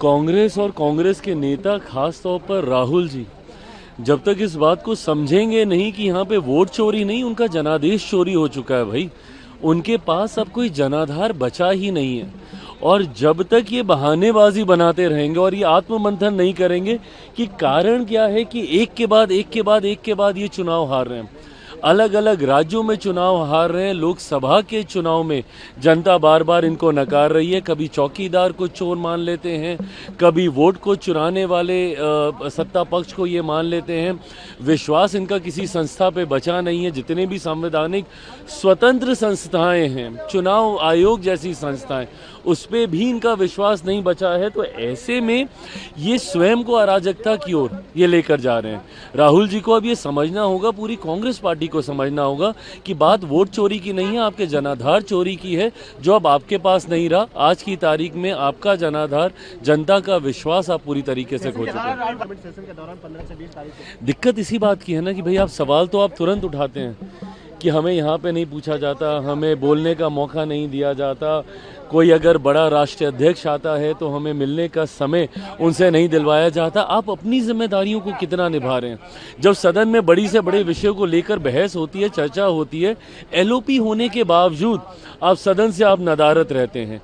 कांग्रेस और कांग्रेस के नेता, खास तौर पर राहुल जी, जब तक इस बात को समझेंगे नहीं कि यहाँ पे वोट चोरी नहीं, उनका जनादेश चोरी हो चुका है भाई। उनके पास अब कोई जनाधार बचा ही नहीं है। और जब तक ये बहानेबाजी बनाते रहेंगे और ये आत्ममंथन नहीं करेंगे कि कारण क्या है कि एक के बाद एक के बाद एक के बाद ये चुनाव हार रहे हैं, अलग अलग राज्यों में चुनाव हार रहे हैं, लोकसभा के चुनाव में जनता बार बार इनको नकार रही है। कभी चौकीदार को चोर मान लेते हैं, कभी वोट को चुराने वाले सत्ता पक्ष को ये मान लेते हैं। विश्वास इनका किसी संस्था पे बचा नहीं है। जितने भी संवैधानिक स्वतंत्र संस्थाएं हैं, चुनाव आयोग जैसी संस्थाएं, उस पर भी इनका विश्वास नहीं बचा है। तो ऐसे में ये स्वयं को अराजकता की ओर ये लेकर जा रहे हैं। राहुल जी को अब ये समझना होगा, पूरी कांग्रेस पार्टी को समझना होगा कि बात वोट चोरी की नहीं है, आपके जनाधार चोरी की है, जो अब आपके पास नहीं रहा। आज की तारीख में आपका जनाधार, जनता का विश्वास आप पूरी तरीके से खो चुके हैं। दिक्कत इसी बात की है ना कि भाई आप सवाल तो आप तुरंत उठाते हैं कि हमें यहाँ पे नहीं पूछा जाता, हमें बोलने का मौका नहीं दिया जाता, कोई अगर बड़ा राष्ट्रीय अध्यक्ष आता है तो हमें मिलने का समय उनसे नहीं दिलवाया जाता। आप अपनी जिम्मेदारियों को कितना निभा रहे हैं? जब सदन में बड़ी से बड़े विषयों को लेकर बहस होती है, चर्चा होती है, एलओपी होने के बावजूद आप सदन से आप नदारत रहते हैं।